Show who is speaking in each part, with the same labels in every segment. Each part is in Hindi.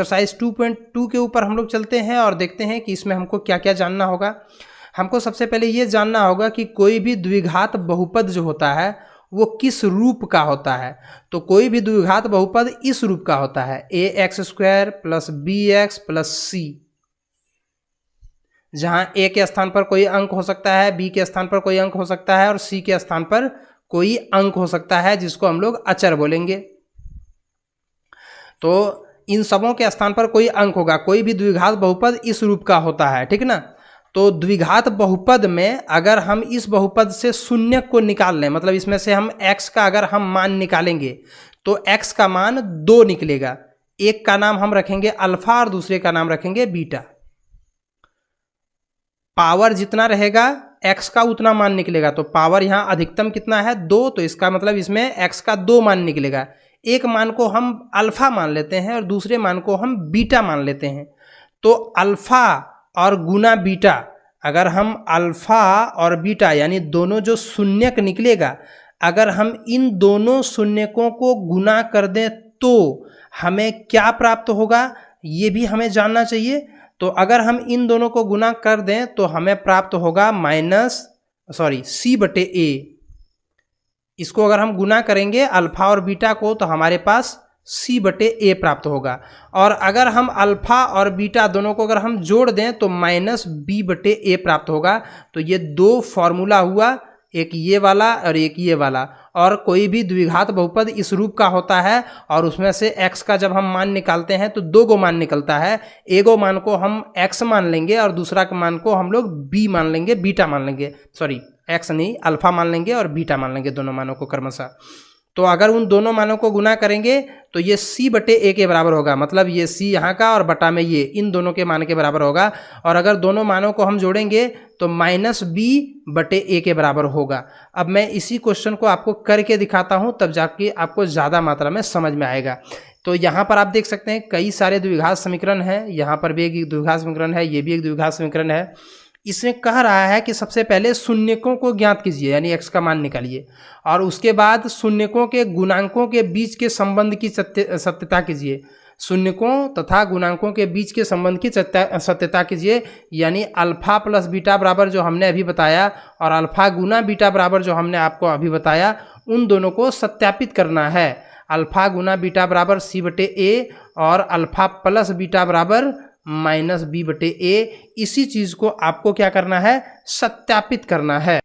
Speaker 1: एक्सरसाइज 2.2 के ऊपर हम लोग चलते हैं और देखते हैं कि इसमें हमको क्या क्या जानना होगा। हमको सबसे पहले ये जानना होगा कि कोई भी द्विघात बहुपद जो होता है वो किस रूप का होता है। तो कोई भी द्विघात बहुपद इस रूप का होता है, ax² + bx + c, जहां a के स्थान पर कोई अंक हो सकता है, b के स्थान पर कोई अंक हो सकता है और c के स्थान पर कोई अंक हो सकता है, जिसको हम लोग अचर बोलेंगे। तो इन सबों के स्थान पर कोई अंक होगा। कोई भी द्विघात बहुपद इस रूप का होता है, ठीक ना। तो द्विघात बहुपद में अगर हम इस बहुपद से शून्य को निकाल लें, मतलब इसमें से हम x का अगर हम मान निकालेंगे तो x का मान 2 निकलेगा। एक का नाम हम रखेंगे अल्फा और दूसरे का नाम रखेंगे बीटा। पावर जितना रहेगा x का उतना मान निकलेगा। तो पावर यहाँ अधिकतम कितना है 2, तो इसका मतलब इसमें x का 2 मान निकलेगा। एक मान को हम अल्फा मान लेते हैं और दूसरे मान को हम बीटा मान लेते हैं। तो अल्फा और गुना बीटा, अगर हम अल्फा और बीटा यानी दोनों जो शून्यक निकलेगा, अगर हम इन दोनों शून्यकों को गुना कर दें तो हमें क्या प्राप्त होगा, ये भी हमें जानना चाहिए। तो अगर हम इन दोनों को गुना कर दें तो हमें प्राप्त होगा c/a। इसको अगर हम गुना करेंगे अल्फा और बीटा को तो हमारे पास c/a प्राप्त होगा। और अगर हम अल्फा और बीटा दोनों को अगर हम जोड़ दें तो -b/a प्राप्त होगा। तो ये 2 फॉर्मूला हुआ, एक ये वाला और एक ये वाला। और कोई भी द्विघात बहुपद इस रूप का होता है और उसमें से x का जब हम मान निकालते हैं तो 2 गो मान निकलता है। एगो मान को हम x मान लेंगे और दूसरा के मान को हम लोग b मान लेंगे, बीटा मान लेंगे, सॉरी x नहीं अल्फा मान लेंगे और बीटा मान लेंगे, दोनों मानों को क्रमशः। तो अगर उन दोनों मानों को गुना करेंगे तो ये c/a के बराबर होगा, मतलब ये c यहाँ का और बटा में ये इन दोनों के मान के बराबर होगा। और अगर दोनों मानों को हम जोड़ेंगे तो -b/a के बराबर होगा। अब मैं इसी क्वेश्चन को आपको करके दिखाता हूँ, तब जाके आपको ज़्यादा मात्रा में समझ में आएगा। तो यहाँ पर आप देख सकते हैं कई सारे द्विघात समीकरण हैं। यहाँ पर भी एक द्विघात समीकरण है, ये भी एक द्विघात समीकरण है। इसमें कह रहा है कि सबसे पहले शून्यकों को ज्ञात कीजिए, यानी x का मान निकालिए, और उसके बाद शून्यकों के गुणांकों के बीच के संबंध की सत्यता कीजिए। शून्यकों तथा गुणांकों के बीच के संबंध की सत्यता कीजिए, यानी अल्फा प्लस बीटा बराबर जो हमने अभी बताया और अल्फा गुना बीटा बराबर जो हमने आपको अभी बताया, उन दोनों को सत्यापित करना है। अल्फा गुना बीटा बराबर c/a और अल्फा प्लस बीटा बराबर -b/a। इसी चीज को आपको क्या करना है, सत्यापित करना है।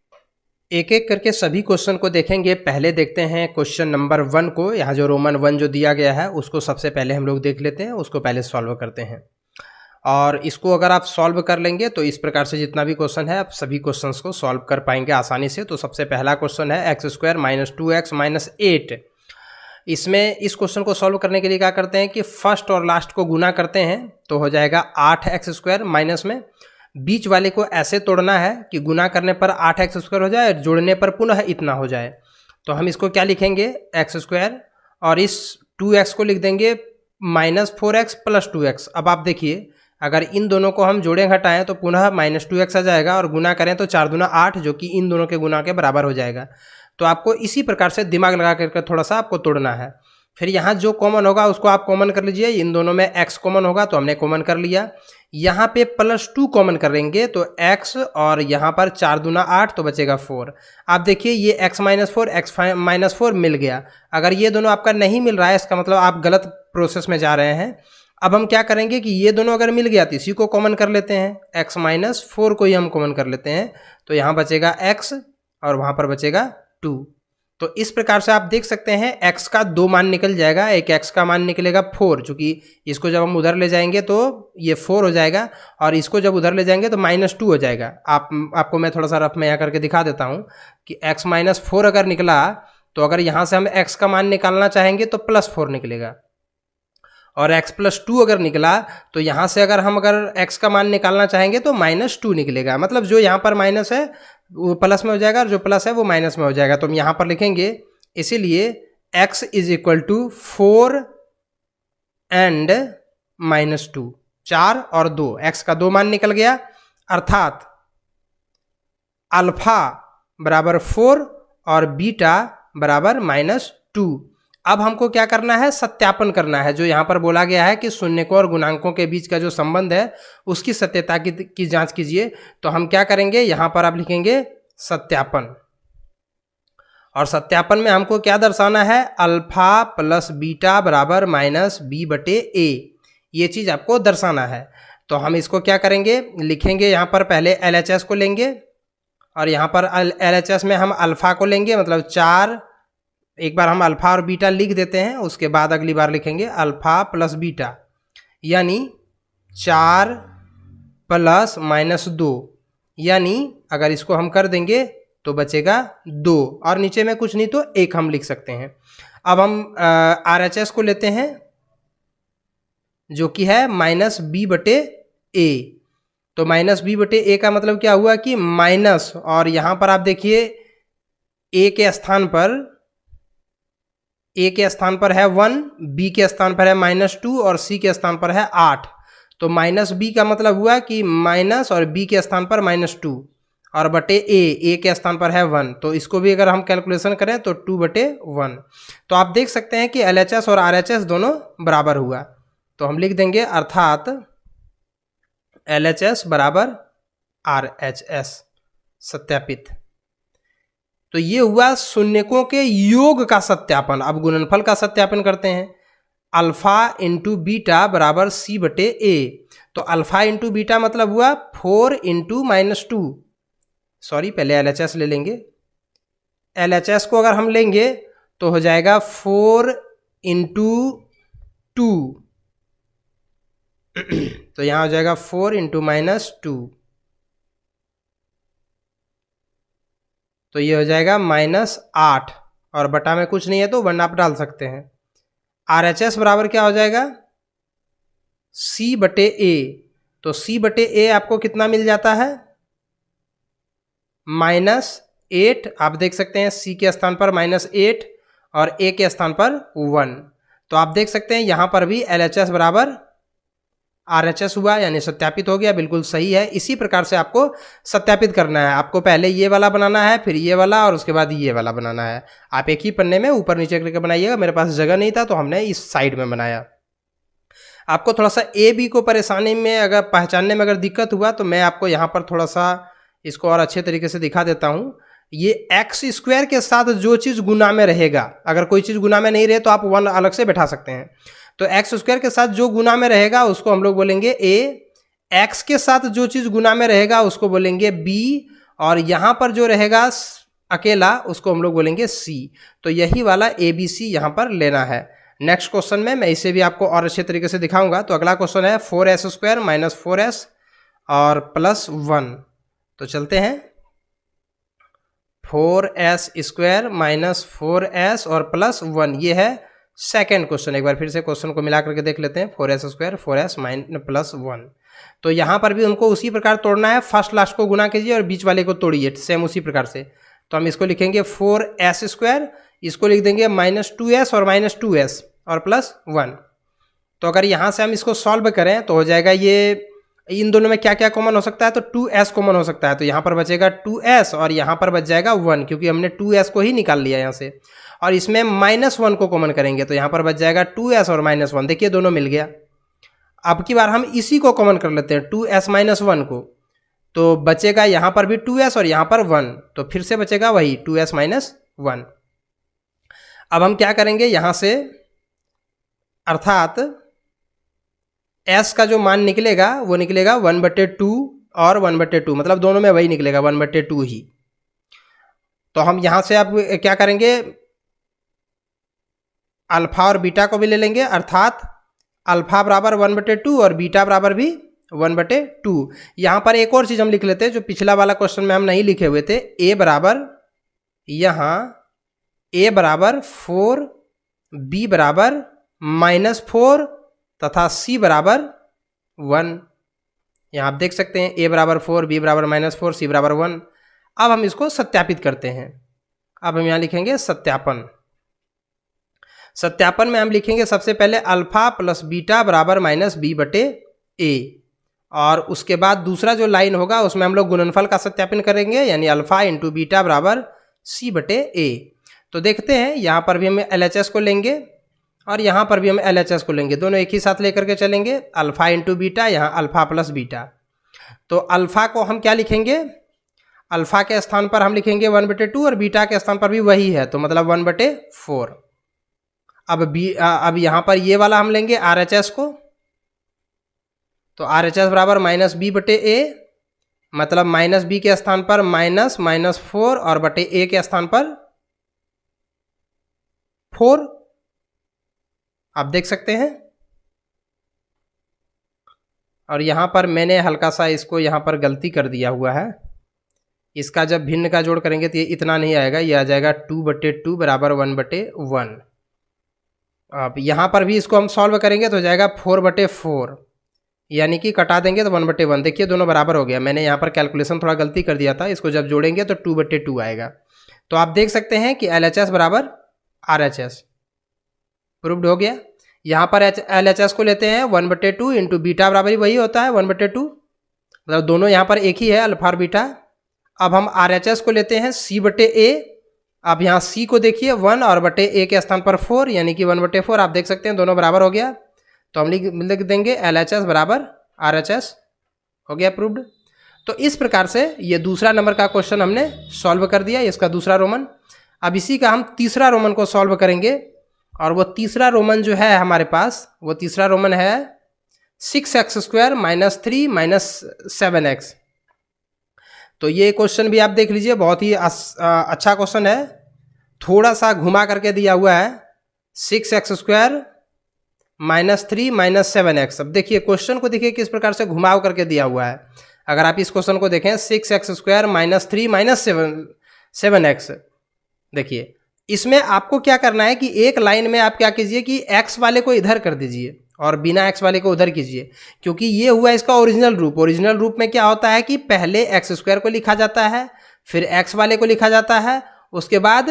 Speaker 1: एक एक करके सभी क्वेश्चन को देखेंगे। पहले देखते हैं क्वेश्चन नंबर 1 को। यहाँ जो रोमन 1 जो दिया गया है उसको सबसे पहले हम लोग देख लेते हैं, उसको पहले सॉल्व करते हैं। और इसको अगर आप सॉल्व कर लेंगे तो इस प्रकार से जितना भी क्वेश्चन है आप सभी क्वेश्चंस को सॉल्व कर पाएंगे आसानी से। तो सबसे पहला क्वेश्चन है x² - 2x - 8। इसमें इस क्वेश्चन को सॉल्व करने के लिए क्या करते हैं कि फर्स्ट और लास्ट को गुना करते हैं तो हो जाएगा 8x² माइनस में बीच वाले को ऐसे तोड़ना है कि गुना करने पर 8x² हो जाए और जोड़ने पर पुनः इतना हो जाए। तो हम इसको क्या लिखेंगे, x² और इस 2x को लिख देंगे -4x + 2x। अब आप देखिए अगर इन दोनों को हम जोड़ें घटाएं तो पुनः -2x आ जाएगा और गुना करें तो 4 दूना 8, जो कि इन दोनों के गुना के बराबर हो जाएगा। तो आपको इसी प्रकार से दिमाग लगा करके थोड़ा सा आपको तोड़ना है। फिर यहाँ जो कॉमन होगा उसको आप कॉमन कर लीजिए। इन दोनों में x कॉमन होगा तो हमने कॉमन कर लिया। यहाँ पे +2 कॉमन करेंगे तो x और यहाँ पर 4 दूना 8 तो बचेगा 4। आप देखिए ये x - 4 x - 4 मिल गया। अगर ये दोनों आपका नहीं मिल रहा है इसका मतलब आप गलत प्रोसेस में जा रहे हैं। अब हम क्या करेंगे कि ये दोनों अगर मिल गया तो इसी को कॉमन कर लेते हैं, x - 4 को ही हम कॉमन कर लेते हैं। तो यहाँ बचेगा x और वहाँ पर बचेगा 2। तो इस प्रकार से आप देख सकते हैं x का 2 मान निकल जाएगा। एक x का मान निकलेगा 4, चूँकि इसको जब हम उधर ले जाएंगे तो ये 4 हो जाएगा और इसको जब उधर ले जाएंगे तो -2 हो जाएगा। आपको मैं थोड़ा सा रफ में यहाँ करके दिखा देता हूँ कि x - 4 अगर निकला तो अगर यहाँ से हम x का मान निकालना चाहेंगे तो +4 निकलेगा, और x + 2 अगर निकला तो यहाँ से अगर हम x का मान निकालना चाहेंगे तो -2 निकलेगा। मतलब जो यहाँ पर माइनस है वो प्लस में हो जाएगा और जो प्लस है वो माइनस में हो जाएगा। तो हम यहाँ पर लिखेंगे इसीलिए x = 4 and -2, 4 और 2, x का 2 मान निकल गया। अर्थात अल्फा बराबर 4 और बीटा बराबर -2। अब हमको क्या करना है, सत्यापन करना है। जो यहाँ पर बोला गया है कि शून्यकों और गुणांकों के बीच का जो संबंध है उसकी सत्यता की जांच कीजिए। तो हम क्या करेंगे, यहाँ पर आप लिखेंगे सत्यापन, और सत्यापन में हमको क्या दर्शाना है, अल्फा प्लस बीटा बराबर माइनस बी बटे ए, ये चीज़ आपको दर्शाना है। तो हम इसको क्या करेंगे, लिखेंगे यहाँ पर पहले LHS को लेंगे, और यहाँ पर LHS में हम अल्फ़ा को लेंगे, मतलब 4, एक बार हम अल्फ़ा और बीटा लिख देते हैं, उसके बाद अगली बार लिखेंगे अल्फ़ा प्लस बीटा, यानी 4 प्लस माइनस 2, यानी अगर इसको हम कर देंगे तो बचेगा 2, और नीचे में कुछ नहीं तो 1 हम लिख सकते हैं। अब हम RHS को लेते हैं जो कि है माइनस बी बटे ए। तो माइनस बी बटे ए का मतलब क्या हुआ कि माइनस, और यहाँ पर आप देखिए ए के स्थान पर है 1, बी के स्थान पर है -2 और सी के स्थान पर है 8। तो माइनस बी का मतलब हुआ कि माइनस और बी के स्थान पर -2 और बटे ए के स्थान पर है 1। तो इसको भी अगर हम कैलकुलेशन करें तो 2/1। तो आप देख सकते हैं कि LHS और RHS दोनों बराबर हुआ। तो हम लिख देंगे अर्थात LHS बराबर RHS, सत्यापित। तो ये हुआ शून्यकों के योग का सत्यापन। अब गुणनफल का सत्यापन करते हैं। अल्फा इंटू बीटा बराबर सी बटे ए। तो अल्फा इंटू बीटा मतलब हुआ 4 इंटू -2, सॉरी पहले LHS ले लेंगे। LHS को अगर हम लेंगे तो हो जाएगा 4 इंटू 2, तो यहाँ हो जाएगा 4 इंटू -2, तो ये हो जाएगा -8, और बटा में कुछ नहीं है तो 1 आप डाल सकते हैं। RHS बराबर क्या हो जाएगा, C बटे ए। तो C बटे ए आपको कितना मिल जाता है, -8। आप देख सकते हैं C के स्थान पर -8 और A के स्थान पर 1। तो आप देख सकते हैं यहाँ पर भी LHS बराबर RHS हुआ, यानी सत्यापित हो गया, बिल्कुल सही है। इसी प्रकार से आपको सत्यापित करना है। आपको पहले ये वाला बनाना है, फिर ये वाला, और उसके बाद ये वाला बनाना है। आप एक ही पन्ने में ऊपर नीचे करके बनाइएगा। मेरे पास जगह नहीं था तो हमने इस साइड में बनाया। आपको थोड़ा सा AB को परेशानी में अगर पहचानने में अगर दिक्कत हुआ तो मैं आपको यहाँ पर थोड़ा सा इसको और अच्छे तरीके से दिखा देता हूँ। ये x² के साथ जो चीज़ गुना में रहेगा, अगर कोई चीज़ गुना में नहीं रहे तो आप 1 अलग से बैठा सकते हैं। तो x² के साथ जो गुना में रहेगा उसको हम लोग बोलेंगे a, x के साथ जो चीज़ गुना में रहेगा उसको बोलेंगे b, और यहाँ पर जो रहेगा अकेला उसको हम लोग बोलेंगे c। तो यही वाला ABC यहाँ पर लेना है। नेक्स्ट क्वेश्चन में मैं इसे भी आपको और अच्छे तरीके से दिखाऊंगा। तो अगला क्वेश्चन है 4s² माइनस 4s और +1। तो चलते हैं, 4s² माइनस 4s और +1, ये है सेकेंड क्वेश्चन। एक बार फिर से क्वेश्चन को मिला करके देख लेते हैं। 4s² 4s +1। तो यहाँ पर भी उनको उसी प्रकार तोड़ना है। फर्स्ट लास्ट को गुना कीजिए और बीच वाले को तोड़िए, सेम उसी प्रकार से। तो हम इसको लिखेंगे 4s², इसको लिख देंगे -2s और -2s और +1। तो अगर यहाँ से हम इसको सॉल्व करें तो हो जाएगा, ये इन दोनों में क्या क्या कॉमन हो सकता है, तो 2s कॉमन हो सकता है। तो यहाँ पर बचेगा 2s और यहाँ पर बच जाएगा 1, क्योंकि हमने 2s को ही निकाल लिया यहाँ से। और इसमें -1 को कॉमन करेंगे तो यहाँ पर बच जाएगा 2s और -1। देखिए दोनों मिल गया। अब की बार हम इसी को कॉमन कर लेते हैं, 2s -1 को। तो बचेगा यहाँ पर भी 2s और यहाँ पर 1, तो फिर से बचेगा वही 2s -1। अब हम क्या करेंगे यहाँ से, अर्थात s का जो मान निकलेगा वो निकलेगा 1/2 और 1/2, मतलब दोनों में वही निकलेगा 1/2 ही। तो हम यहाँ से अब क्या करेंगे, अल्फा और बीटा को भी ले लेंगे, अर्थात अल्फा बराबर 1/2 और बीटा बराबर भी 1/2। यहाँ पर एक और चीज़ हम लिख लेते हैं जो पिछला वाला क्वेश्चन में हम नहीं लिखे हुए थे। a बराबर, यहाँ a बराबर 4, b बराबर -4 तथा c बराबर 1। यहाँ आप देख सकते हैं a बराबर 4, b बराबर -4, c बराबर 1। अब हम इसको सत्यापित करते हैं। अब हम यहाँ लिखेंगे सत्यापन। सत्यापन में हम लिखेंगे सबसे पहले अल्फा प्लस बीटा बराबर -b/a, और उसके बाद दूसरा जो लाइन होगा उसमें हम लोग गुणनफल का सत्यापन करेंगे, यानी अल्फा इंटू बीटा बराबर c/a। तो देखते हैं, यहाँ पर भी हम LHS को लेंगे और यहाँ पर भी हम LHS को लेंगे, दोनों एक ही साथ लेकर के चलेंगे। अल्फ़ा इंटू बीटा, यहाँ अल्फ़ा प्लस बीटा। तो अल्फ़ा को हम क्या लिखेंगे, अल्फ़ा के स्थान पर हम लिखेंगे 1/2 और बीटा के स्थान पर भी वही है, तो मतलब 1/4। अब यहाँ पर ये वाला हम लेंगे RHS को, तो RHS बराबर -b/a, मतलब -b के स्थान पर -4 और बटे a के स्थान पर 4। आप देख सकते हैं। और यहाँ पर मैंने हल्का सा इसको यहाँ पर गलती कर दिया हुआ है, इसका जब भिन्न का जोड़ करेंगे तो ये इतना नहीं आएगा, ये आ जाएगा 2/2 बराबर 1/1। अब यहाँ पर भी इसको हम सॉल्व करेंगे तो हो जाएगा 4/4, यानी कि कटा देंगे तो 1/1। देखिए दोनों बराबर हो गया, मैंने यहाँ पर कैलकुलेशन थोड़ा गलती कर दिया था, इसको जब जोड़ेंगे तो 2/2 आएगा। तो आप देख सकते हैं कि LHS बराबर RHS प्रूव्ड हो गया। यहाँ पर LHS को लेते हैं 1/2 इंटू बीटा बराबर ही वही होता है 1/2, मतलब दोनों यहाँ पर एक ही है, अल्फा और बीटा। अब हम RHS को लेते हैं C/A। अब यहाँ C को देखिए 1 और बटे A के स्थान पर 4, यानी कि 1/4। आप देख सकते हैं दोनों बराबर हो गया, तो हम लिख देंगे LHS बराबर RHS। हो गया प्रूव्ड। तो इस प्रकार से ये दूसरा नंबर का क्वेश्चन हमने सॉल्व कर दिया, इसका दूसरा रोमन। अब इसी का हम तीसरा रोमन को सॉल्व करेंगे, और वो तीसरा रोमन जो है हमारे पास, वो तीसरा रोमन है 6x² -3 -7x। तो ये क्वेश्चन भी आप देख लीजिए, बहुत ही अच्छा क्वेश्चन है, थोड़ा सा घुमा करके दिया हुआ है। 6x² -3 -7x। अब देखिए क्वेश्चन को देखिए किस प्रकार से घुमाव करके दिया हुआ है। अगर आप इस क्वेश्चन को देखें 6x² -3 -7x, देखिए इसमें आपको क्या करना है कि एक लाइन में आप क्या कीजिए कि x वाले को इधर कर दीजिए और बिना x वाले को उधर कीजिए, क्योंकि ये हुआ इसका ओरिजिनल रूप। ओरिजिनल रूप में क्या होता है कि पहले x² को लिखा जाता है, फिर x वाले को लिखा जाता है, उसके बाद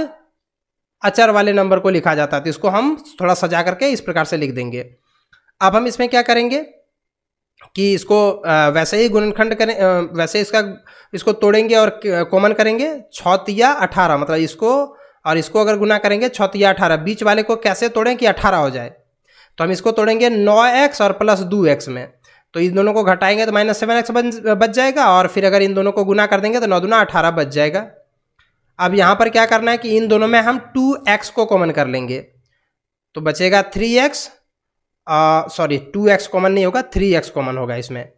Speaker 1: अचर वाले नंबर को लिखा जाता है। तो इसको हम थोड़ा सजा करके इस प्रकार से लिख देंगे। अब हम इसमें क्या करेंगे कि इसको वैसे ही गुणनखंड करें, वैसे इसको तोड़ेंगे और कॉमन करेंगे। 6 या 18, मतलब इसको और इसको अगर गुना करेंगे 6 या 18, बीच वाले को कैसे तोड़ें कि 18 हो जाए। तो हम इसको तोड़ेंगे 9x और प्लस 2x में, तो इन दोनों को घटाएंगे तो -7x बच जाएगा, और फिर अगर इन दोनों को गुना कर देंगे तो 9 दूना 18 बच जाएगा। अब यहाँ पर क्या करना है कि इन दोनों में हम 2x को कॉमन कर लेंगे, तो बचेगा 3x, सॉरी 2x कॉमन नहीं होगा, 3x कॉमन होगा। इसमें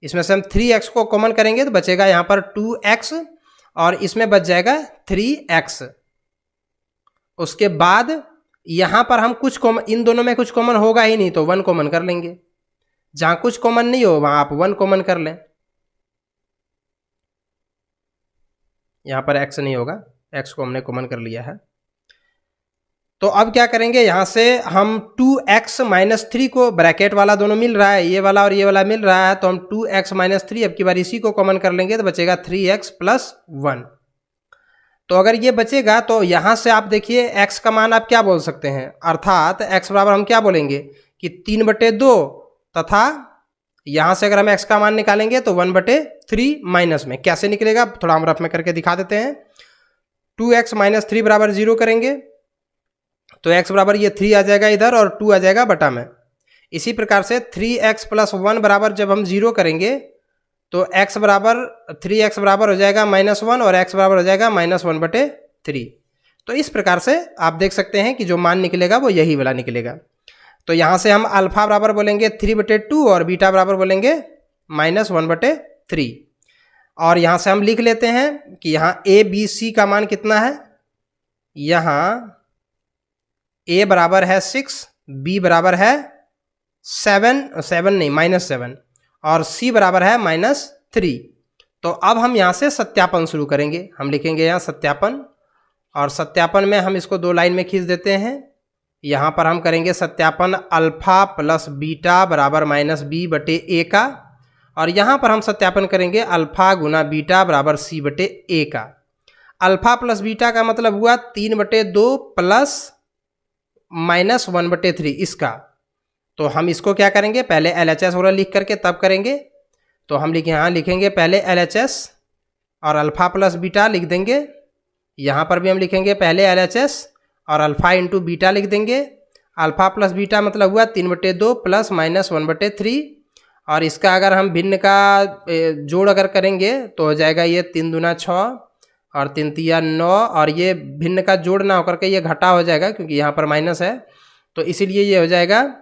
Speaker 1: से हम 3x को कॉमन करेंगे तो बचेगा यहाँ पर 2x और इसमें बच जाएगा 3x। उसके बाद यहाँ पर हम कुछ कॉमन, इन दोनों में कुछ कॉमन होगा ही नहीं, तो 1 कॉमन कर लेंगे। जहाँ कुछ कॉमन नहीं हो वहाँ आप 1 कॉमन कर लें। यहाँ पर x नहीं होगा, x को हमने कॉमन कर लिया है। तो अब क्या करेंगे, यहाँ से हम 2x -3 को, ब्रैकेट वाला दोनों मिल रहा है, ये वाला और ये वाला मिल रहा है, तो हम 2x -3 अब की बार इसी को कॉमन कर लेंगे तो बचेगा 3x + 1। तो अगर ये बचेगा तो यहाँ से आप देखिए x का मान आप क्या बोल सकते हैं, अर्थात x बराबर हम क्या बोलेंगे कि 3/2, तथा यहाँ से अगर हम x का मान निकालेंगे तो 1/3 माइनस में कैसे निकलेगा, थोड़ा हम रफ में करके दिखा देते हैं। 2x -3 बराबर 0 करेंगे तो x बराबर ये 3 आ जाएगा इधर और 2 आ जाएगा बटा में। इसी प्रकार से 3x + 1 बराबर जब हम 0 करेंगे तो x बराबर 3x बराबर हो जाएगा -1 और x बराबर हो जाएगा -1/3। तो इस प्रकार से आप देख सकते हैं कि जो मान निकलेगा वो यही वाला निकलेगा। तो यहाँ से हम अल्फा बराबर बोलेंगे 3/2 और बीटा बराबर बोलेंगे -1/3। और यहाँ से हम लिख लेते हैं कि यहाँ a b c का मान कितना है, यहाँ a बराबर है 6, b बराबर है 7 नहीं -7 और c बराबर है -3। तो अब हम यहाँ से सत्यापन शुरू करेंगे। हम लिखेंगे यहाँ सत्यापन, और सत्यापन में हम इसको 2 लाइन में खींच देते हैं। यहाँ पर हम करेंगे सत्यापन अल्फा प्लस बीटा बराबर -b/a का, और यहाँ पर हम सत्यापन करेंगे अल्फा गुना बीटा बराबर c/a का। अल्फा प्लस बीटा का मतलब हुआ 3/2 प्लस -1/3 इसका। तो हम इसको क्या करेंगे, पहले LHS वाला लिख करके तब करेंगे। तो हम यहाँ लिखेंगे पहले LHS और अल्फा प्लस बीटा लिख देंगे, यहाँ पर भी हम लिखेंगे पहले LHS और अल्फ़ा इंटू बीटा लिख देंगे। अल्फ़ा प्लस बीटा मतलब हुआ 3/2 प्लस माइनस 1/3। और इसका अगर हम भिन्न का जोड़ अगर करेंगे तो हो जाएगा ये 3 दूना 6 और 3 तिया 9, और ये भिन्न का जोड़ ना होकर के ये घटा हो जाएगा क्योंकि यहाँ पर माइनस है, तो इसीलिए ये हो जाएगा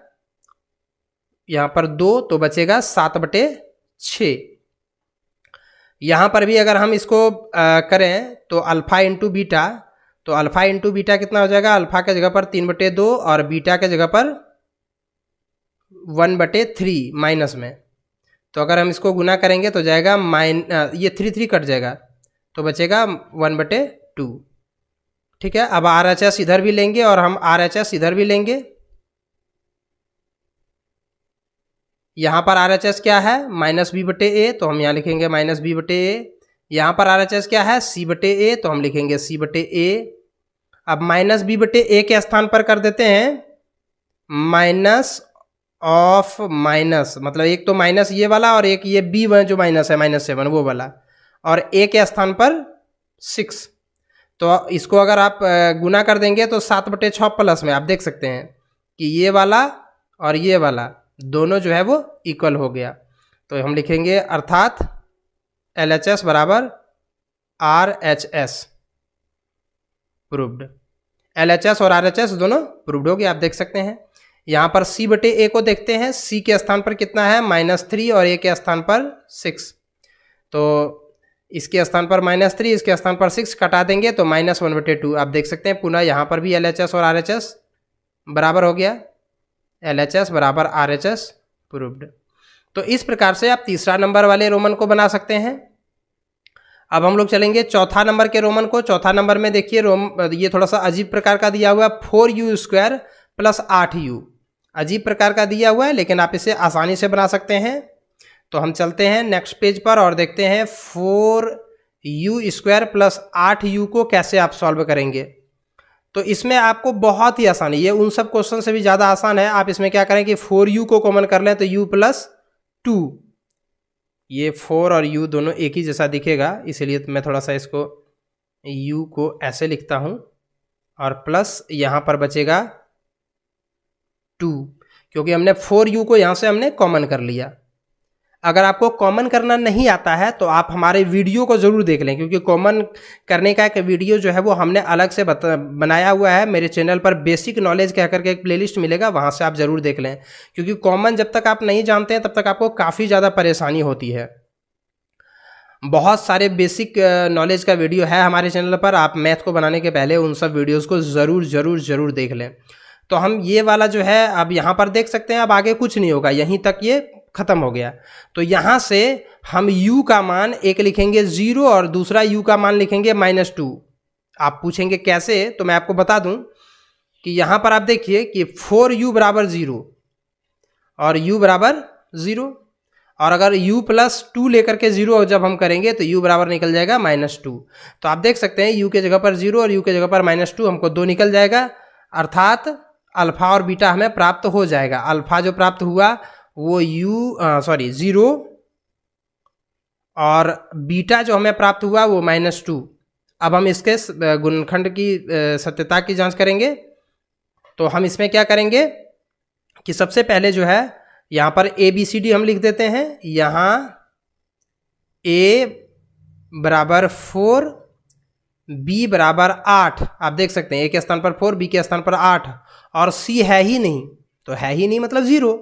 Speaker 1: यहाँ पर 2, तो बचेगा 7/6। यहाँ पर भी अगर हम इसको करें तो अल्फ़ा इंटू बीटा, तो अल्फ़ा इंटू बीटा कितना हो जाएगा, अल्फ़ा के जगह पर 3/2 और बीटा के जगह पर 1/3 माइनस में। तो अगर हम इसको गुना करेंगे तो जाएगा ये 3 कट जाएगा तो बचेगा 1/2। ठीक है, अब RHS इधर भी लेंगे और हम RHS इधर भी लेंगे। यहाँ पर RHS क्या है, -b/a, तो हम यहाँ लिखेंगे -b/a। यहाँ पर RHS क्या है, c/a, तो हम लिखेंगे c/a। अब -b/a के स्थान पर कर देते हैं माइनस ऑफ माइनस, मतलब एक तो माइनस ये वाला और एक ये b जो माइनस है -7 वो वाला, और a के स्थान पर 6। तो इसको अगर आप गुना कर देंगे तो 7/6 प्लस में आप देख सकते हैं कि ये वाला और ये वाला दोनों जो है वो इक्वल हो गया। तो हम लिखेंगे अर्थात LHS बराबर RHS प्रूव्ड। LHS और RHS दोनों प्रूव्ड हो गया, आप देख सकते हैं। यहाँ पर c/a को देखते हैं, c के स्थान पर कितना है -3 और a के स्थान पर 6, तो इसके स्थान पर -3 इसके स्थान पर 6 कटा देंगे तो -1/2। आप देख सकते हैं पुनः यहाँ पर भी LHS और RHS बराबर हो गया, LHS बराबर RHS प्रूव्ड। तो इस प्रकार से आप तीसरा नंबर वाले रोमन को बना सकते हैं। अब हम लोग चलेंगे चौथा नंबर के रोमन को। चौथा नंबर में देखिए ये थोड़ा सा अजीब प्रकार का दिया हुआ है, 4u² + 8u। अजीब प्रकार का दिया हुआ है लेकिन आप इसे आसानी से बना सकते हैं। तो हम चलते हैं नेक्स्ट पेज पर और देखते हैं 4u² + 8u को कैसे आप सॉल्व करेंगे। तो इसमें आपको बहुत ही आसान है, ये उन सब क्वेश्चन से भी ज़्यादा आसान है। आप इसमें क्या करें कि 4u को कॉमन कर लें तो u + 2, ये 4 और u दोनों एक ही जैसा दिखेगा, इसीलिए मैं थोड़ा सा इसको u को ऐसे लिखता हूँ और प्लस यहाँ पर बचेगा 2, क्योंकि हमने 4u को यहाँ से हमने कॉमन कर लिया। अगर आपको कॉमन करना नहीं आता है तो आप हमारे वीडियो को ज़रूर देख लें, क्योंकि कॉमन करने का एक वीडियो जो है वो हमने अलग से बनाया हुआ है। मेरे चैनल पर बेसिक नॉलेज कह करके एक प्लेलिस्ट मिलेगा, वहाँ से आप ज़रूर देख लें, क्योंकि कॉमन जब तक आप नहीं जानते हैं तब तक आपको काफ़ी ज़्यादा परेशानी होती है। बहुत सारे बेसिक नॉलेज का वीडियो है हमारे चैनल पर, आप मैथ को बनाने के पहले उन सब वीडियोज़ को ज़रूर देख लें। तो हम ये वाला जो है अब यहाँ पर देख सकते हैं, अब आगे कुछ नहीं होगा, यहीं तक ये ख़त्म हो गया। तो यहाँ से हम u का मान एक लिखेंगे 0 और दूसरा u का मान लिखेंगे -2। आप पूछेंगे कैसे, तो मैं आपको बता दूं कि यहाँ पर आप देखिए कि 4u = 0 और u = 0, और अगर u + 2 लेकर के 0 जब हम करेंगे तो u बराबर निकल जाएगा -2। तो आप देख सकते हैं u के जगह पर 0 और u के जगह पर -2, हमको 2 निकल जाएगा, अर्थात अल्फ़ा और बीटा हमें प्राप्त हो जाएगा। अल्फ़ा जो प्राप्त हुआ वो 0 और बीटा जो हमें प्राप्त हुआ वो -2। अब हम इसके गुणनखंड की सत्यता की जांच करेंगे। तो हम इसमें क्या करेंगे कि सबसे पहले जो है यहाँ पर ABCD हम लिख देते हैं। यहाँ A = 4, B = 8, आप देख सकते हैं A के स्थान पर 4, B के स्थान पर 8, और C है ही नहीं, तो है ही नहीं मतलब 0।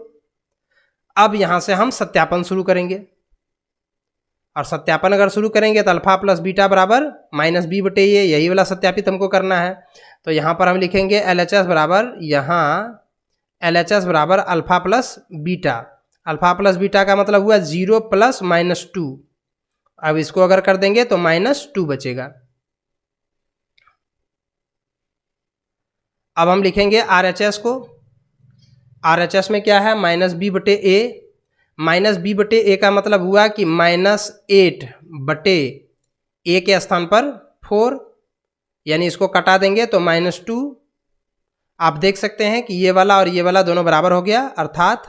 Speaker 1: अब यहाँ से हम सत्यापन शुरू करेंगे, और सत्यापन अगर शुरू करेंगे तो अल्फ़ा प्लस बीटा बराबर -b/a, यही वाला सत्यापित हमको करना है। तो यहाँ पर हम लिखेंगे LHS बराबर, यहाँ LHS बराबर alpha plus beta. Alpha plus beta का मतलब हुआ 0 + -2। अब इसको अगर कर देंगे तो -2 बचेगा। अब हम लिखेंगे RHS को। RHS में क्या है, -b/a। -b/a का मतलब हुआ कि -8/a के स्थान पर 4, यानी इसको कटा देंगे तो -2। आप देख सकते हैं कि ये वाला और ये वाला दोनों बराबर हो गया, अर्थात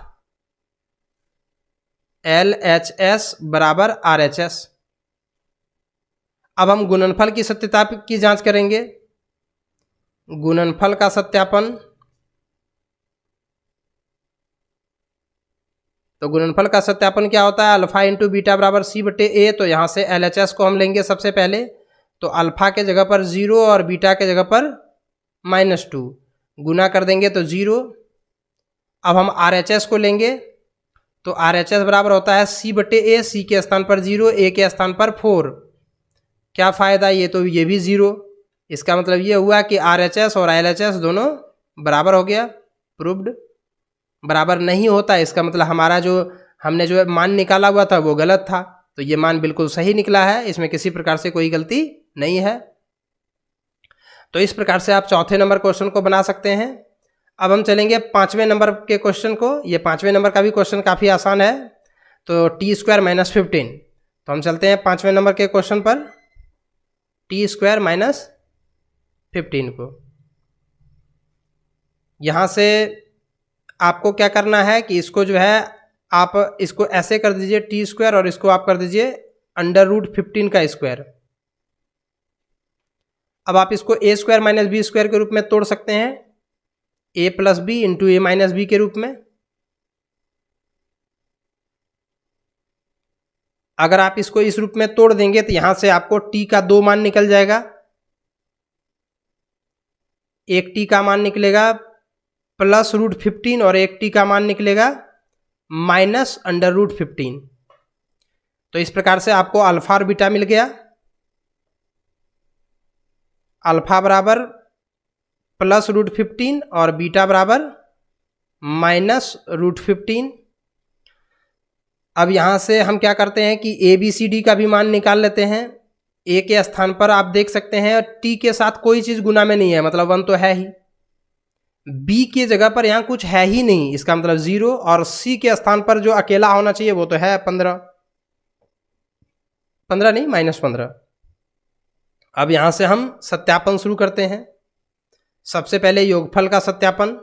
Speaker 1: LHS बराबर RHS। अब हम गुणनफल की सत्यता की जांच करेंगे। गुणनफल का सत्यापन, तो गुणनफल का सत्यापन क्या होता है, अल्फा इंटू बीटा बराबर सी बटे ए। तो यहाँ से LHS को हम लेंगे सबसे पहले, तो अल्फा के जगह पर 0 और बीटा के जगह पर -2 गुना कर देंगे तो 0। अब हम RHS को लेंगे, तो RHS बराबर होता है सी बटे ए, सी के स्थान पर 0, ए के स्थान पर 4। क्या फ़ायदा, ये तो ये भी 0। इसका मतलब ये हुआ कि RHS और LHS दोनों बराबर हो गया, प्रूव्ड। बराबर नहीं होता, इसका मतलब हमारा जो हमने जो मान निकाला हुआ था वो गलत था। तो ये मान बिल्कुल सही निकला है, इसमें किसी प्रकार से कोई गलती नहीं है। तो इस प्रकार से आप चौथे नंबर क्वेश्चन को बना सकते हैं। अब हम चलेंगे 5वें नंबर के क्वेश्चन को। ये 5वें नंबर का भी क्वेश्चन काफ़ी आसान है, तो टी स्क्वायर माइनस 15। तो हम चलते हैं 5वें नंबर के क्वेश्चन पर, टी स्क्वायर माइनस 15 को। यहाँ से आपको क्या करना है कि इसको जो है आप इसको ऐसे कर दीजिए टी स्क्वायर, और इसको आप कर दीजिए √15 का स्क्वायर। अब आप इसको a square minus b square के रूप में तोड़ सकते हैं, a plus b into a minus b के रूप में। अगर आप इसको इस रूप में तोड़ देंगे तो यहां से आपको t का 2 मान निकल जाएगा। एक t का मान निकलेगा +√15 और एक t का मान निकलेगा -√15। तो इस प्रकार से आपको अल्फा और बीटा मिल गया। अल्फा बराबर +√15 और बीटा बराबर -√15। अब यहाँ से हम क्या करते हैं कि ABCD का भी मान निकाल लेते हैं। A के स्थान पर आप देख सकते हैं T के साथ कोई चीज़ गुना में नहीं है, मतलब 1 तो है ही। B की जगह पर यहाँ कुछ है ही नहीं, इसका मतलब 0। और C के स्थान पर जो अकेला होना चाहिए वो तो है 15 नहीं, -15। अब यहाँ से हम सत्यापन शुरू करते हैं। सबसे पहले योगफल का सत्यापन।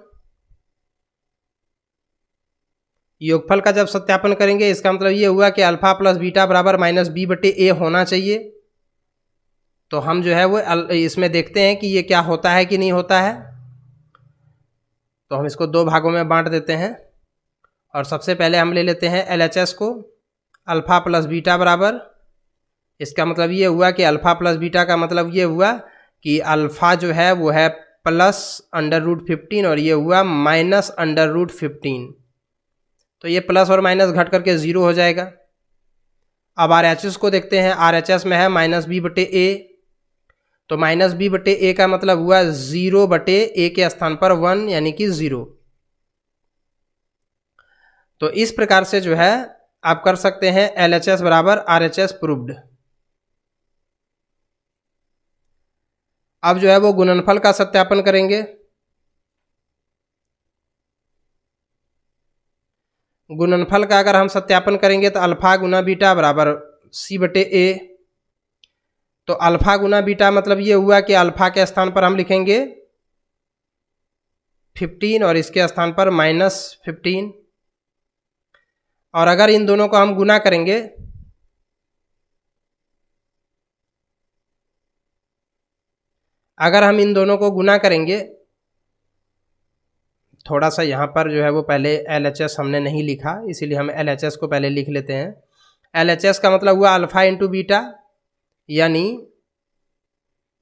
Speaker 1: योगफल का जब सत्यापन करेंगे इसका मतलब ये हुआ कि अल्फा प्लस बीटा बराबर -b बटे ए होना चाहिए। तो हम जो है वो इसमें देखते हैं कि ये क्या होता है कि नहीं होता है। तो हम इसको 2 भागों में बांट देते हैं, और सबसे पहले हम ले लेते हैं LHS को। अल्फा प्लस बीटा बराबर, इसका मतलब ये हुआ कि अल्फा प्लस बीटा का मतलब ये हुआ कि अल्फा जो है वो है +√15 और ये हुआ -√15। तो ये प्लस और माइनस घट करके 0 हो जाएगा। अब RHS को देखते हैं। RHS में है -b बटे ए, तो -b बटे ए का मतलब हुआ 0 बटे ए के स्थान पर 1 यानी कि 0। तो इस प्रकार से जो है आप कर सकते हैं LHS बराबर RHS प्रूव्ड। अब जो है वो गुणनफल का सत्यापन करेंगे। गुणनफल का अगर हम सत्यापन करेंगे तो अल्फा गुना बीटा बराबर सी बटे ए। तो अल्फा गुना बीटा मतलब ये हुआ कि अल्फा के स्थान पर हम लिखेंगे 15 और इसके स्थान पर -15। और अगर इन दोनों को हम गुना करेंगे, अगर हम इन दोनों को गुना करेंगे, थोड़ा सा यहाँ पर जो है वो पहले LHS हमने नहीं लिखा, इसीलिए हम LHS को पहले लिख लेते हैं। LHS का मतलब हुआ अल्फा इंटू बीटा, यानी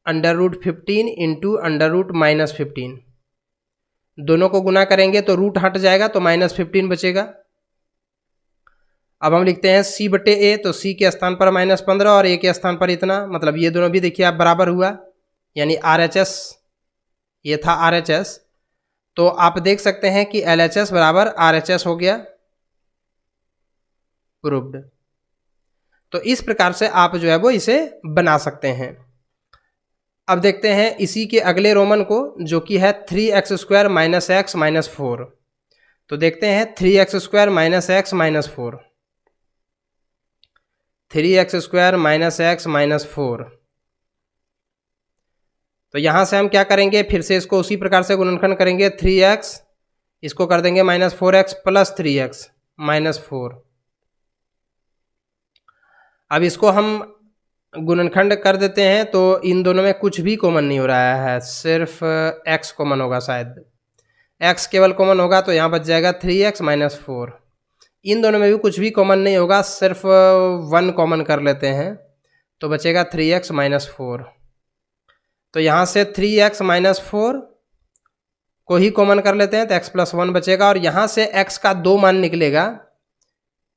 Speaker 1: √15 इंटू √-15। दोनों को गुना करेंगे तो रूट हट जाएगा तो -15 बचेगा। अब हम लिखते हैं C बटे ए, तो C के स्थान पर -15 और A के स्थान पर इतना, मतलब ये दोनों भी देखिए आप बराबर हुआ, यानी RHS, ये था RHS। तो आप देख सकते हैं कि LHS बराबर RHS हो गया, प्रूव्ड। तो इस प्रकार से आप जो है वो इसे बना सकते हैं। अब देखते हैं इसी के अगले रोमन को, जो कि है 3x² - x - 4। तो देखते हैं 3x² - x - 4, 3x² - x - 4। तो यहाँ से हम क्या करेंगे, फिर से इसको उसी प्रकार से गुणनखंड करेंगे। 3x इसको कर देंगे -4x + 3x - 4। अब इसको हम गुणनखंड कर देते हैं तो इन दोनों में कुछ भी कॉमन नहीं हो रहा है, सिर्फ x कॉमन होगा शायद। x केवल कॉमन होगा तो यहाँ बच जाएगा 3x माइनस 4। इन दोनों में भी कुछ भी कॉमन नहीं होगा, सिर्फ 1 कॉमन कर लेते हैं तो बचेगा 3x माइनस 4। तो यहाँ से 3x माइनस 4 को ही कॉमन कर लेते हैं तो x प्लस 1 बचेगा, और यहाँ से x का 2 मान निकलेगा,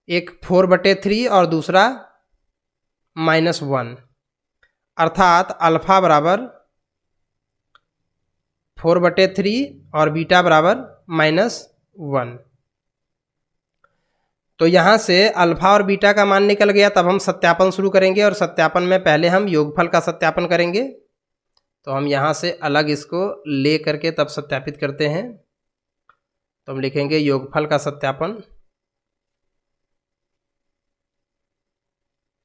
Speaker 1: एक 4/3 और दूसरा -1, अर्थात अल्फा बराबर 4/3 और बीटा बराबर -1। तो यहाँ से अल्फा और बीटा का मान निकल गया। तब हम सत्यापन शुरू करेंगे, और सत्यापन में पहले हम योगफल का सत्यापन करेंगे। तो हम यहाँ से अलग इसको ले करके तब सत्यापित करते हैं। तो हम लिखेंगे योगफल का सत्यापन।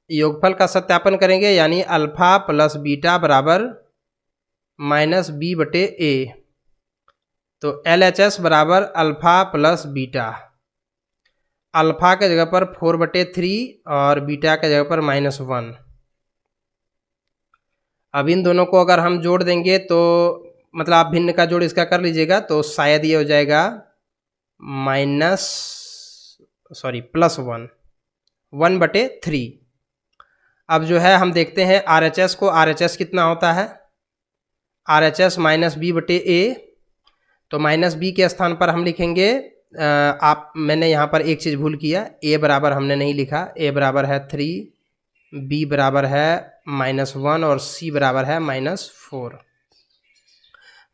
Speaker 1: योगफल का सत्यापन करेंगे यानी अल्फा प्लस बीटा बराबर -b/a। तो LHS बराबर अल्फा प्लस बीटा, अल्फा के जगह पर 4/3 और बीटा के जगह पर -1। अब इन दोनों को अगर हम जोड़ देंगे तो मतलब आप भिन्न का जोड़ इसका कर लीजिएगा, तो शायद ये हो जाएगा +1 1/3। अब जो है हम देखते हैं RHS को। RHS कितना होता है? RHS -b/a। तो -b के स्थान पर हम लिखेंगे मैंने यहाँ पर एक चीज़ भूल किया, a बराबर हमने नहीं लिखा। a बराबर है 3, b बराबर है -1 और c बराबर है -4।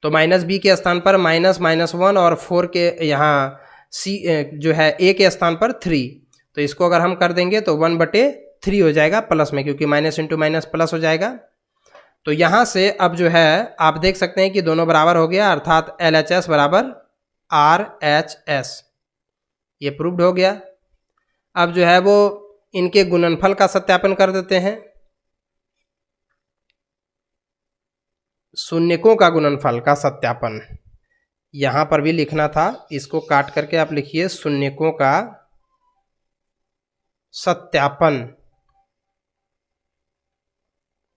Speaker 1: तो -b के स्थान पर -1 और 4 के यहाँ c जो है a के स्थान पर 3। तो इसको अगर हम कर देंगे तो 1/3 हो जाएगा प्लस में, क्योंकि माइनस इंटू माइनस प्लस हो जाएगा। तो यहाँ से अब जो है आप देख सकते हैं कि दोनों बराबर हो गया, अर्थात LHS बराबर RHS, ये प्रूव्ड हो गया। अब जो है वो इनके गुणनफल का सत्यापन कर देते हैं। शून्यकों का गुणनफल का सत्यापन यहाँ पर भी लिखना था, इसको काट करके आप लिखिए शून्यकों का सत्यापन।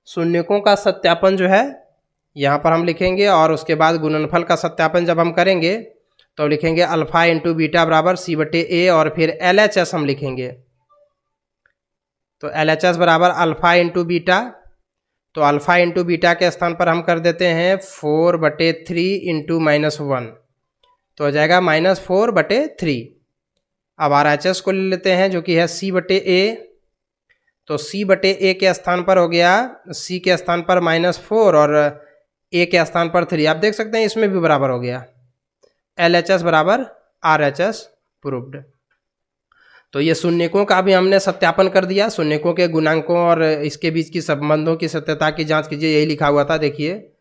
Speaker 1: शून्यकों का सत्यापन जो है यहाँ पर हम लिखेंगे, और उसके बाद गुणनफल का सत्यापन जब हम करेंगे तो लिखेंगे अल्फा इंटू बीटा बराबर c/a, और फिर LHS हम लिखेंगे। तो LHS बराबर अल्फा इंटू बीटा। तो अल्फा इंटू बीटा के स्थान पर हम कर देते हैं 4/3 इंटू -1, तो हो जाएगा -4/3। अब RHS को ले लेते हैं जो कि है c/a। तो c/a के स्थान पर हो गया, c के स्थान पर -4 और a के स्थान पर 3। आप देख सकते हैं इसमें भी बराबर हो गया। LHS बराबर RHS प्रूव्ड। तो ये शून्यकों का भी हमने सत्यापन कर दिया। शून्यकों के गुणांकों और इसके बीच की संबंधों की सत्यता की जांच कीजिए, यही लिखा हुआ था, देखिए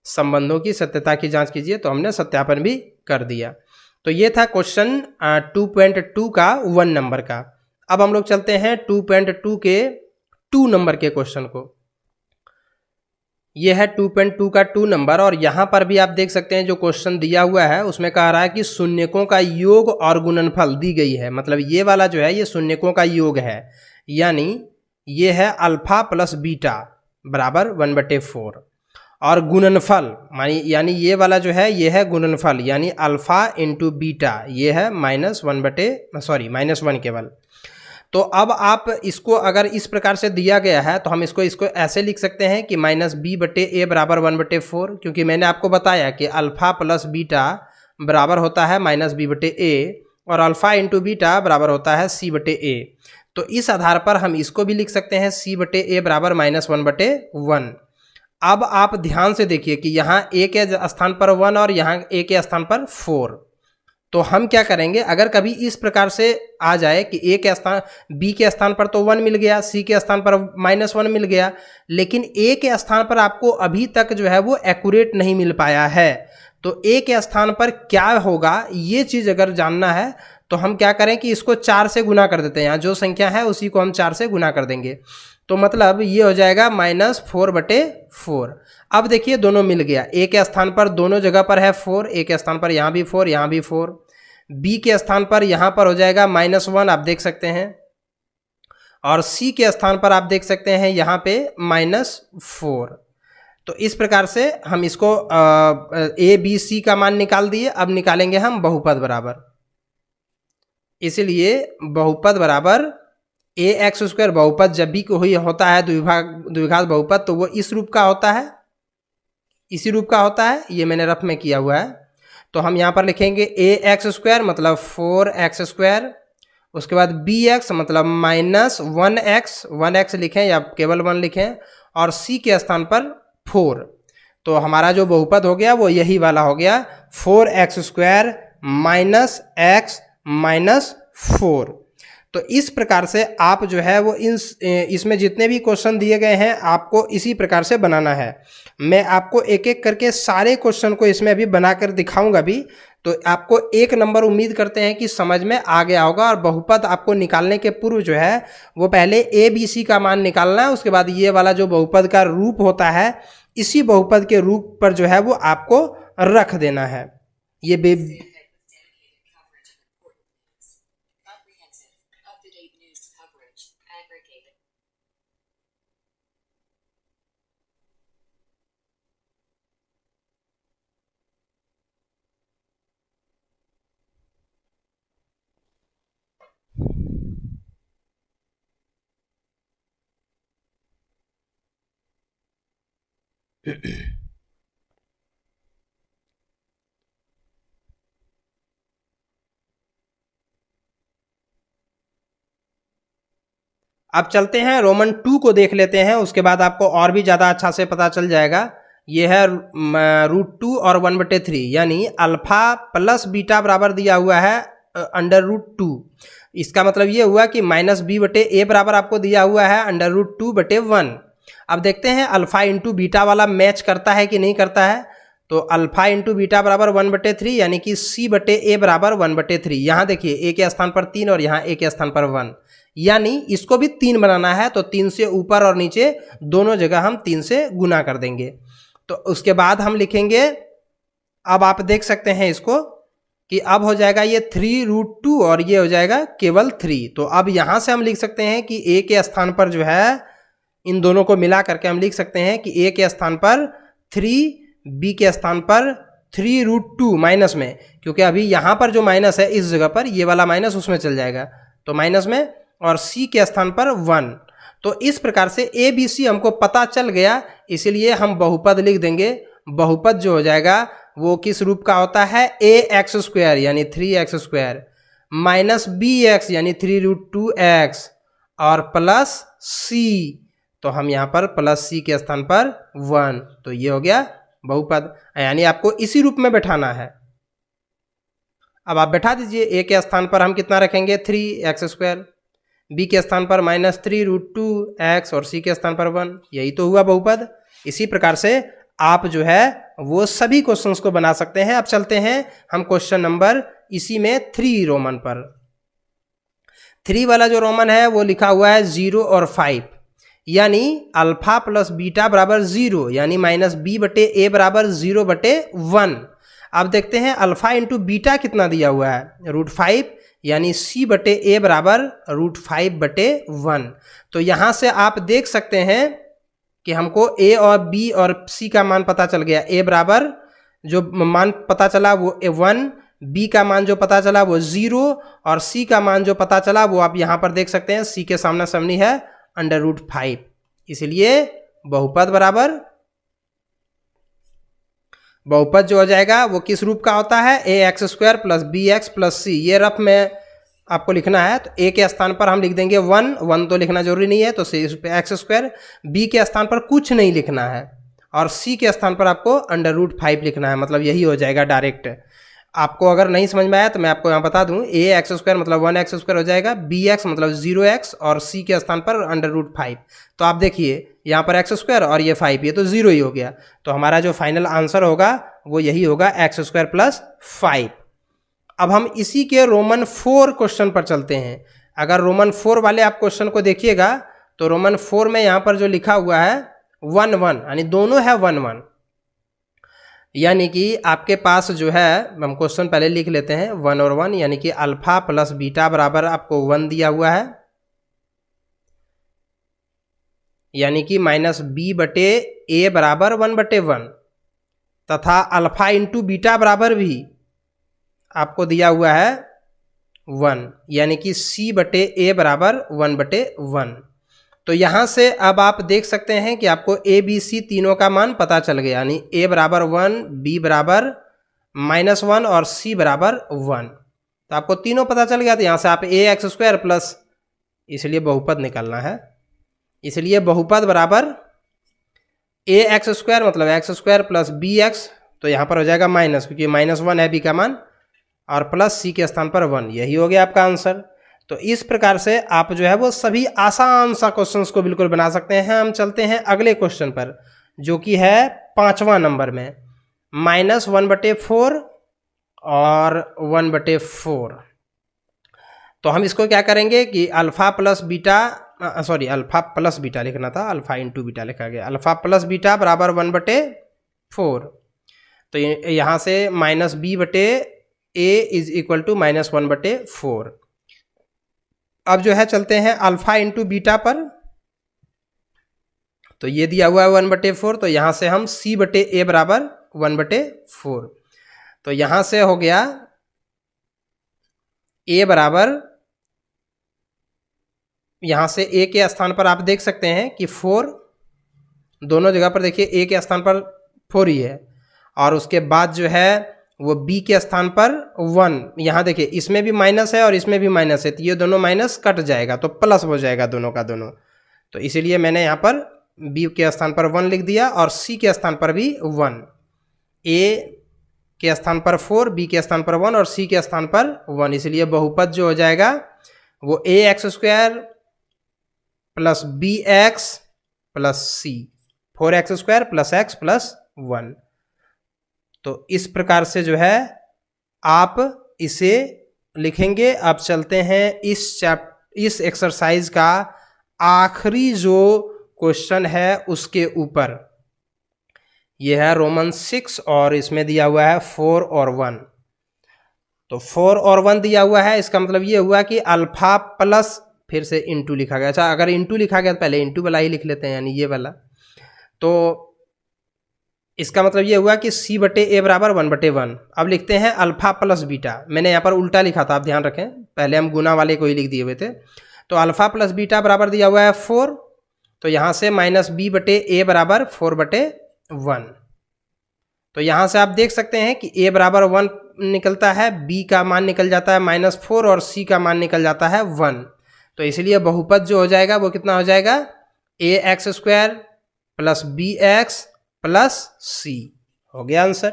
Speaker 1: संबंधों की सत्यता की जांच कीजिए। तो हमने सत्यापन भी कर दिया। तो ये था क्वेश्चन 2.2 का 1 नंबर का। अब हम लोग चलते हैं 2.2 के 2 नंबर के क्वेश्चन को। यह है 2.2 का 2 नंबर, और यहाँ पर भी आप देख सकते हैं जो क्वेश्चन दिया हुआ है उसमें कह रहा है कि शून्यकों का योग और गुणनफल दी गई है। मतलब ये वाला जो है ये शून्यकों का योग है, यानी ये है अल्फा प्लस बीटा बराबर 1/4, और गुणनफल यानी ये वाला जो है ये है गुणनफल, यानी अल्फा इंटू बीटा, ये है -1 केवल। तो अब आप इसको अगर इस प्रकार से दिया गया है तो हम इसको ऐसे लिख सकते हैं कि -b/a बराबर 1/4, क्योंकि मैंने आपको बताया कि अल्फा प्लस बीटा बराबर होता है -b/a, और अल्फा इंटू बीटा बराबर होता है c/a। तो इस आधार पर हम इसको भी लिख सकते हैं c/a बराबर -1/1। अब आप ध्यान से देखिए कि यहाँ a के स्थान पर 1 और यहाँ a के स्थान पर 4। तो हम क्या करेंगे, अगर कभी इस प्रकार से आ जाए कि b के स्थान पर तो 1 मिल गया, c के स्थान पर -1 मिल गया, लेकिन a के स्थान पर आपको अभी तक जो है वो एक्यूरेट नहीं मिल पाया है। तो a के स्थान पर क्या होगा ये चीज़ अगर जानना है तो हम क्या करें कि इसको 4 से गुना कर देते हैं। यहाँ जो संख्या है उसी को हम 4 से गुना कर देंगे। तो मतलब ये हो जाएगा -4/4। अब देखिए दोनों मिल गया, a के स्थान पर दोनों जगह पर है 4, a के स्थान पर यहाँ भी 4 यहाँ भी 4, b के स्थान पर यहाँ पर हो जाएगा -1, आप देख सकते हैं, और c के स्थान पर आप देख सकते हैं यहाँ पे -4। तो इस प्रकार से हम इसको a b c का मान निकाल दिए। अब निकालेंगे हम बहुपद बराबर। इसलिए बहुपद बराबर ax² बहुपद जब भी कोई होता है द्विघात बहुपद तो वो इस रूप का होता है, इसी रूप का होता है। ये मैंने रफ में किया हुआ है। तो हम यहाँ पर लिखेंगे ax² मतलब 4x², उसके बाद bx मतलब -1x, 1x लिखें या केवल 1 लिखें, और c के स्थान पर 4। तो हमारा जो बहुपद हो गया वो यही वाला हो गया, 4x² -x -4। तो इस प्रकार से आप जो है वो इसमें जितने भी क्वेश्चन दिए गए हैं आपको इसी प्रकार से बनाना है। मैं आपको एक एक करके सारे क्वेश्चन को इसमें अभी बनाकर दिखाऊंगा भी। तो आपको 1 नंबर उम्मीद करते हैं कि समझ में आ गया होगा। और बहुपद आपको निकालने के पूर्व जो है वो पहले a b c का मान निकालना है, उसके बाद ये वाला जो बहुपद का रूप होता है इसी बहुपद के रूप पर जो है वो आपको रख देना है। ये अब चलते हैं रोमन 2 को देख लेते हैं, उसके बाद आपको और भी ज़्यादा अच्छा से पता चल जाएगा। ये है √2 और 1/3, यानी अल्फा प्लस बीटा बराबर दिया हुआ है √2। इसका मतलब ये हुआ कि -b/a बराबर आपको दिया हुआ है √2/1। अब देखते हैं अल्फा इंटू बीटा वाला मैच करता है कि नहीं करता है। तो अल्फा इंटू बीटा बराबर 1/3, यानी कि c/a बराबर 1/3। यहाँ देखिए a के स्थान पर 3 और यहाँ a के स्थान पर 1, यानी इसको भी 3 बनाना है। तो 3 से ऊपर और नीचे दोनों जगह हम 3 से गुना कर देंगे। तो उसके बाद हम लिखेंगे, अब आप देख सकते हैं इसको कि अब हो जाएगा ये 3√2 और ये हो जाएगा केवल 3। तो अब यहाँ से हम लिख सकते हैं कि a के स्थान पर जो है इन दोनों को मिला करके हम लिख सकते हैं कि a के स्थान पर 3, b के स्थान पर 3√2 माइनस में, क्योंकि अभी यहाँ पर जो माइनस है इस जगह पर ये वाला माइनस उसमें चल जाएगा तो माइनस में, और c के स्थान पर 1। तो इस प्रकार से a b c हमको पता चल गया, इसीलिए हम बहुपद लिख देंगे। बहुपद जो हो जाएगा वो किस रूप का होता है, ax² यानी 3x² -bx यानी 3√2x और प्लस c। तो हम यहाँ पर प्लस c के स्थान पर 1। तो ये हो गया बहुपद, यानी आपको इसी रूप में बैठाना है। अब आप बैठा दीजिए। a के स्थान पर हम कितना रखेंगे, 3x², b के स्थान पर -3√2x और c के स्थान पर 1। यही तो हुआ बहुपद। इसी प्रकार से आप जो है वो सभी क्वेश्चंस को बना सकते हैं। अब चलते हैं हम क्वेश्चन नंबर इसी में 3 रोमन पर। 3 वाला जो रोमन है वो लिखा हुआ है 0 और 5, यानी अल्फा प्लस बीटा बराबर 0, यानी -b/a बराबर 0/1। अब देखते हैं अल्फा इंटू बीटा कितना दिया हुआ है, √5, यानी c/a बराबर √5/1। तो यहाँ से आप देख सकते हैं कि हमको a और b और c का मान पता चल गया। a बराबर जो मान पता चला वो 1, b का मान जो पता चला वो 0 और c का मान जो पता चला वो आप यहाँ पर देख सकते हैं c के सामने सामने है √5। इसलिए बहुपद बराबर, बहुपद जो हो जाएगा वो किस रूप का होता है, ax² + bx + c। ये रफ में आपको लिखना है। तो a के स्थान पर हम लिख देंगे 1 तो लिखना जरूरी नहीं है, तो x²। b के स्थान पर कुछ नहीं लिखना है और c के स्थान पर आपको √5 लिखना है। मतलब यही हो जाएगा डायरेक्ट। आपको अगर नहीं समझ में आया तो मैं आपको यहाँ बता दूँ, ax² मतलब 1x² हो जाएगा, bx मतलब 0x और c के स्थान पर √5। तो आप देखिए यहाँ पर x² और ये 5, ये तो 0 ही हो गया। तो हमारा जो फाइनल आंसर होगा वो यही होगा x² + 5। अब हम इसी के रोमन 4 क्वेश्चन पर चलते हैं। अगर रोमन 4 वाले आप क्वेश्चन को देखिएगा तो रोमन 4 में यहाँ पर जो लिखा हुआ है 1 1, यानी दोनों है 1 1, यानी कि आपके पास जो है, हम क्वेश्चन पहले लिख लेते हैं 1 और 1, यानी कि अल्फा प्लस बीटा बराबर आपको 1 दिया हुआ है, यानी कि माइनस बी बटे ए बराबर 1/1 तथा अल्फा इंटू बीटा बराबर भी आपको दिया हुआ है 1, यानी कि सी बटे ए बराबर 1/1। तो यहाँ से अब आप देख सकते हैं कि आपको ए बी सी तीनों का मान पता चल गया, यानी ए बराबर 1, बी बराबर -1 और सी बराबर 1। तो आपको तीनों पता चल गया। तो यहाँ से आप ए एक्स स्क्वायर प्लस, इसलिए बहुपद निकालना है, इसलिए बहुपद बराबर ए एक्स स्क्वायर मतलब x square plus b x, तो यहाँ पर हो जाएगा माइनस, क्योंकि -1 है बी का मान, और प्लस सी के स्थान पर 1। यही हो गया आपका आंसर। तो इस प्रकार से आप जो है वो सभी आसान सा क्वेश्चंस को बिल्कुल बना सकते हैं। हम चलते हैं अगले क्वेश्चन पर, जो कि है 5वां नंबर में, -1/4 और 1/4। तो हम इसको क्या करेंगे कि अल्फा प्लस बीटा लिखना था, अल्फा इंटू बीटा लिखा गया, अल्फा प्लस बीटा बराबर 1/4। तो यहाँ से माइनस बी बटे ए इज इक्वल टू -1/4। अब जो है चलते हैं अल्फा इंटू बीटा पर। तो ये दिया हुआ है 1/4, तो यहाँ से हम सी बटे ए बराबर 1/4। तो यहाँ से हो गया ए बराबर, यहाँ से ए के स्थान पर आप देख सकते हैं कि 4, दोनों जगह पर देखिए ए के स्थान पर 4 ही है, और उसके बाद जो है वो बी के स्थान पर 1। यहाँ देखिए इसमें भी माइनस है और इसमें भी माइनस है, तो ये दोनों माइनस कट जाएगा तो प्लस हो जाएगा दोनों का दोनों। तो इसीलिए मैंने यहाँ पर बी के स्थान पर 1 लिख दिया और सी के स्थान पर भी 1। ए के स्थान पर 4, बी के स्थान पर 1 और सी के स्थान पर 1, इसलिए बहुपद जो हो जाएगा वो a x square plus b x plus c, 4x square plus x plus 1। तो इस प्रकार से जो है आप इसे लिखेंगे। अब चलते हैं इस एक्सरसाइज का आखिरी जो क्वेश्चन है उसके ऊपर। यह है रोमन 6 और इसमें दिया हुआ है 4 और 1। तो 4 और 1 दिया हुआ है, इसका मतलब ये हुआ कि अल्फा प्लस, फिर से इंटू लिखा गया। अच्छा, अगर इंटू लिखा गया तो पहले इंटू वाला ही लिख लेते हैं, यानी ये वाला। तो इसका मतलब ये हुआ कि सी बटे ए बराबर 1/1। अब लिखते हैं अल्फा प्लस बीटा। मैंने यहाँ पर उल्टा लिखा था, आप ध्यान रखें, पहले हम गुना वाले को ही लिख दिए हुए थे। तो अल्फा प्लस बीटा बराबर दिया हुआ है 4, तो यहाँ से माइनस बी बटे ए बराबर 4/1। तो यहाँ से आप देख सकते हैं कि ए बराबर 1 निकलता है, बी का मान निकल जाता है -4 और सी का मान निकल जाता है 1। तो इसलिए बहुपद जो हो जाएगा वो कितना हो जाएगा, a x square plus b x plus c, हो गया आंसर।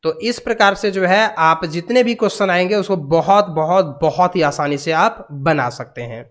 Speaker 1: तो इस प्रकार से जो है आप जितने भी क्वेश्चन आएंगे उसको बहुत बहुत बहुत ही आसानी से आप बना सकते हैं।